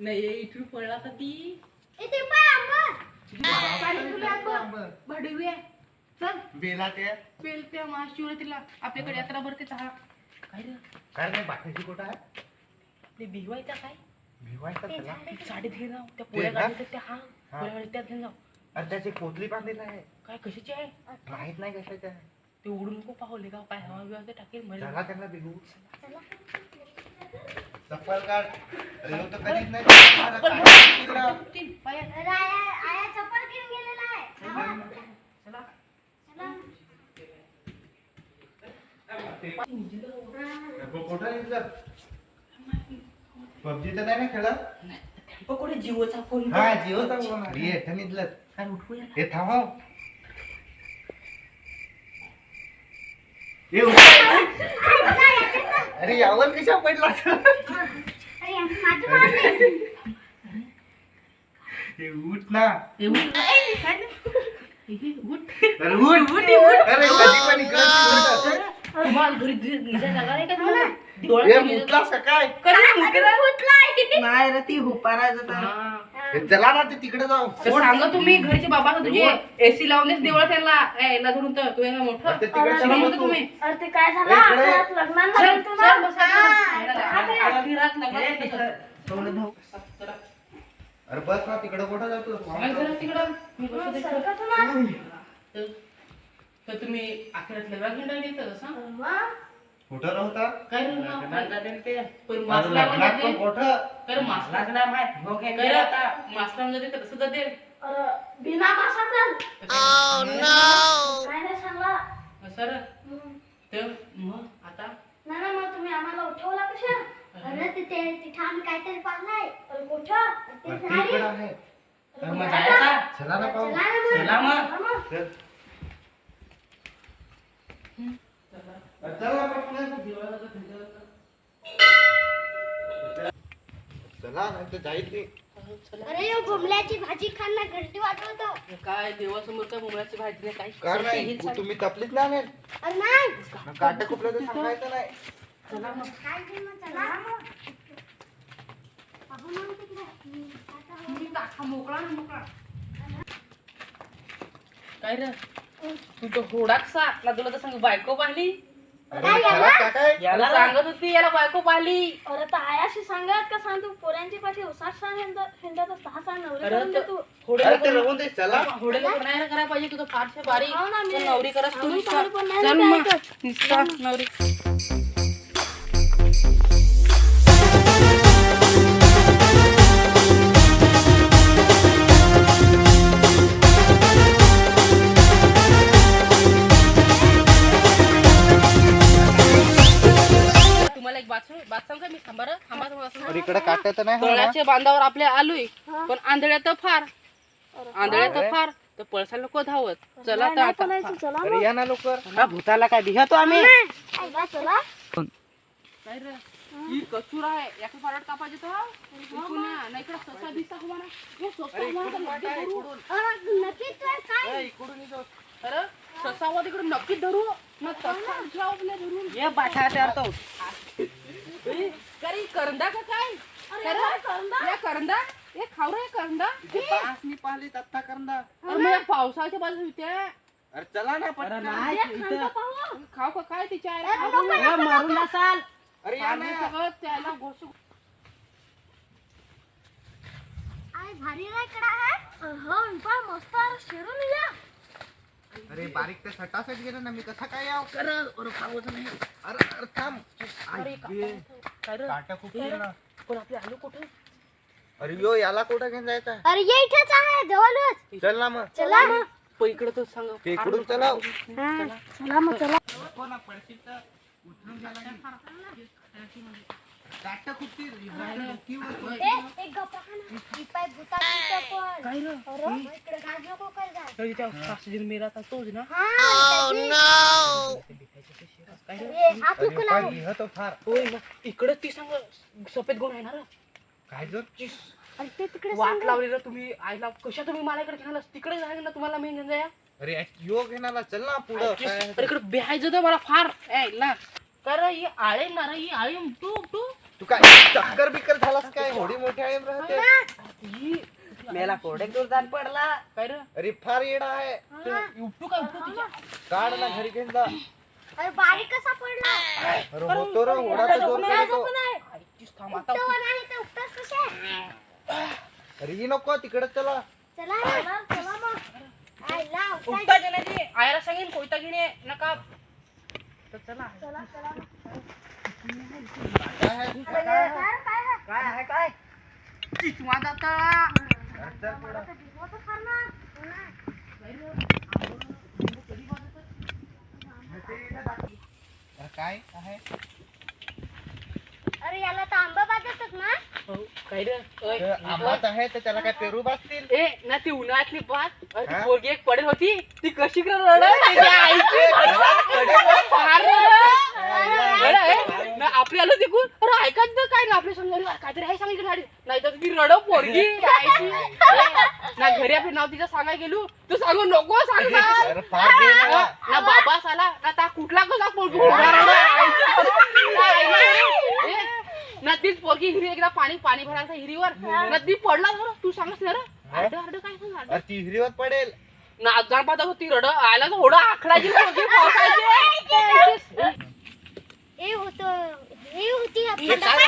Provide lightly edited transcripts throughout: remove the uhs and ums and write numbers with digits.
नाही इथून पडला का ती इथे पाय भडवी आहे. चल बेला ते पेल त्या महाशिवरात्रीला आपल्याकडे यात्रा भरते हा. काय रे काय नाही बाकीची कुठं आहे आपले भिवायचा काय भिवायचा त्याला साडीत घे जाऊ त्या पोळ्या ते का? गाडीत त्या हा पोळ्या गाडीत त्यात घे जाऊ. अरे त्याची पोतली बांधलेली आहे काय कशाची आहे माहित नाही कशाची आहे ते उडून नको पाहले का काय हवा बिवा ते टाकेल मरे. चला त्यांना बिगू चप्पल काढ अरे लोक कधीच नाही चला. तीन पायात. आया चप्पल घेऊन गेलेला आहे चला कुठं निघलं पबजी तर नाही ना खेळत पकोडे जिओचा फोन हा जिओचा फोन अरे एठं निघलं काय उठवूया हे थांबव अरे यावर कशा पडला अरे माझी मारली हे उठ ना हे उठ काय नाही. हे उठ अरे उठ अरे कधी पण इकडं तुम्हाला घरी निघायला जागा नाही का तुम्हाला हे दिवाळी उठला सकाळ नाही रे ती हुपारायचं तर चला ना ते तिकडे जाऊ सांगा तुम्ही घरचे बाबा तुझे एसी लावून देस देवळ त्यांना याला धरून तर तू यांना मोठं ते तिकडे चला चला म्हणतो बसू. तुम्ही अरे ते काय झालं इकडे. आखिरात लग्नाला चल गेलतो ना. चल बसा आखिरात लग्न थोडं धाव. अरे बस ना तिकडे कुठं जातो तिकडं मी बसू दे. सरकतो ना. तर तुम्ही आखिरात लग्न घेऊन येतं सांग मग? कुठं राहता काय रे पण अरे मासला लग्नात पण कुठं कर मासला मासला म्हणजे ते कसं जाते अरे बिना मासाचं. काय नाही सांगला. सर तर मग आता नाही ना मग तुम्ही आम्हाला उठवला कशा? अरे तिथे तिथं आम्ही काहीतरी पाहलाय. अरे कुठं? ते वरती झाडी. इकडं आहे तर मग जायचा चला ना पाहू चला ना मग. चला मग. चला मग. चल. चला पटकन. चला नाही तर जाईत नाही अरे यो भुमल्याची भाजी खाणं घरटी वाटवतो. काय देवासमोर काय मुंबळाची भाजी नाही काही का नाही तुम्ही तपलीच ना नाही अरे नाही. काट कुठलं तर सांगायचं नाही चला मग काय ते मग चला मग. पाहू मग तिकडे. आता मी काका मोकळा ना मोकळा काय रे तू तो होडाकसा ना तुला तर सांग बायको पाहिली अरे खराब का काय याला सांगत होती याला बायको पाहिली अरे तर आयाशी सांगत का सांग तू पोरांची पाठी उसाट सांग हिंडत दहा सांग नवरी अरे करून दे तू. अरे ते राहून दे चला होडेला नाही करायला पाहिजे तुझं फारशे बारीक हो ना, मी- तर नवरी करत तू आम्ही नुसता. पाहिलं पण नाही चल ना मग ऐकत. नुसता नवरी तुम्हाला एक बात सांग का मी थांबा तुम्हाला सांगू. अरे इकडे काट तर नाही होणार. तळाच्या बांधावर आपल्या आलोय पण आंधळ्यात फार आंधळ्यात फार तर पळसा लोक धावत चला तर आता बोलायचं, चला मग. अरे या ना लवकर हा भूताला काय भिहतो आम्ही ऐका, चला. काय रे ही कसूर आहे याचं पारड कापायचे तर इकडून या. नाही इकडं ससा दिसता तुम्हाला हे ससा हवा तर नक्की धरू. अरे नक्की तू काय? इकडून येतो. अरे ससा हवा तिकडे नक्की धरू ना ससा उठला आपल्या धरून ये बाठा तयार तो अरे करंदा का काय या करंदा हे खाऊ रे करंदा बास मी पाहिली तत्ता करंदा अरे मग या पावसाच्या बाजू होत्या अरे चला ना अरे पटकन. नाही इथं खाऊ का काय तिच्या अरे आईला नको, ये मारून नसाल अरे या ना सगळं त्याला गोष्ट आय भारी नाही कडा आहे. हो पण मस्त आहे, शिरून या. अरे बारीक तर सटासट गेलं ना मी कसा काय याव अरे खावचं नाही अरे अरे थांब अरे काय रे काटा खूप गेला. पण आपले आलो कुठे अरे यो याला कुठं घेऊन जायचं अरे ये इथेच आहे जवळच. चल ना मग चला मग. पण इकडे तर सांग ते इकडून चला चला मग चला. काटा खूप ती एक गप्पा खा ना. ही पाय भुता भुता पण. काय रे अरे इकडे गाज नको कर जा. तरी त्या सासजीन मेला तर तोच ना हा, त्याची- ए, हात नको लावू. तो फार होय मग इकडे ती सांग सफेद गुण आहे ना रे काय जर अरे ते तिकडे वाट सांग. लावली रे तुम्ही आईला कशा तुम्ही मला इकडे घेणार तिकडे जाईल ना तुम्हाला मी घेऊन जाया अरे योग घेणार चल ना पुढं काय अरे इकडे बेहायचं तर मला फार ना कारण ही आळे ना रे ही आळी तू तू तू काय चक्कर बिक्कर झालास काय होडी मोठ्या आहे राहते मेला कोरडे दूर जाण पडला. काय रे अरे फार येडा आहे उपटू काय उपटू तिच्या काढ ना घरी घेऊन जा अरे बारीक कसा पडला अरे होतो रे होडाचा जोर करतो आईचीच थांब आता तो नाही तर उपटास कसे अरे ही नको तिकडे चला चला चला मग आयला उपटा देण्याची आयला सांगेन कोयता घेणे नका तर चला चला चला काय आहे? काय आहे काय? चिचवा जाता अरे चल पुढं. अरे काय आहे अरे याला तर आंबा बाजतच ना काय रे तर आंबाच आहे तर त्याला काय पेरू बसतील ए ना ती उन्हाळ्यातली बात अरे ती हा? पोरगी एक पडेल होती ती कशी रडत ना आपली आलो तिकून अरे ऐका तर काय ना आपल्या समजा काहीतरी आहे सांगितलं गाडी नाही तर ती रड पोरगी आईची. ना घरी आपले नाव तिचं सांगाय गेलो तू सांगू नको सांगणार अरे फार दे ना. ना बाबा साला ना ता कुठला कसा पोरगी ना तीच पोरगी हिरी एकदा पाणी पाणी भरायचं हिरीवर ना ती पडला खरं तू सांगस ना रे अर्ध अर्ध काय सांग अरे ती हिरीवर पडेल ना अजान पाहता ती रड आयला तर होडा आखडाची पोरगी पावसाची हे होतं हे होती आपली हे काय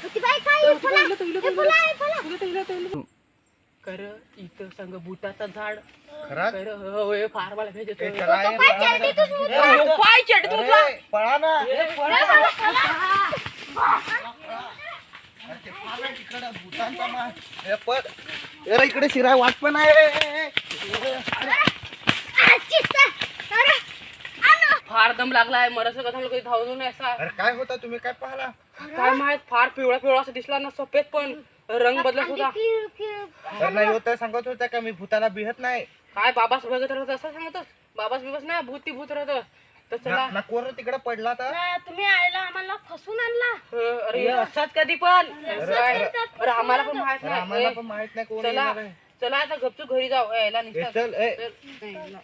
होती बाई काय हे फुला हे फुला हे फुला कर इथं संग बुटाचं झाड खरंच कर होय फार मला भेटत ए, चला ये, पाय पळा चढते ना. तू पाय चढ तुला अरे, पळा ना अरे, ते फार आहे तिकडं, भूतांचा मार. ए, पळ. अरे इकडे शिराय वाट पण आहे फार दम लागलाय मरस कथा लोक धावून असा अरे काय होता तुम्ही काय पाहला काय माहित फार पिवळा पिवळा असं दिसला ना सफेद पण रंग बदलत होता तर नाही होतं सांगत होता का मी भूताला बिहत नाही काय बाबास बघत राहत असं सांगतोस बाबास बिबस नाही भूत ती भूत राहत तर चला ना कोण तिकडे पडला तर तुम्ही आयला आम्हाला फसून आणला अरे हे असंच कधी पण अरे आम्हाला पण माहित अरे, आम्हाला नाही पण माहित नाही कोण चला येणार आहे. चला आता गपचूप घरी जाऊ यायला ए, निघतात चल ए चल.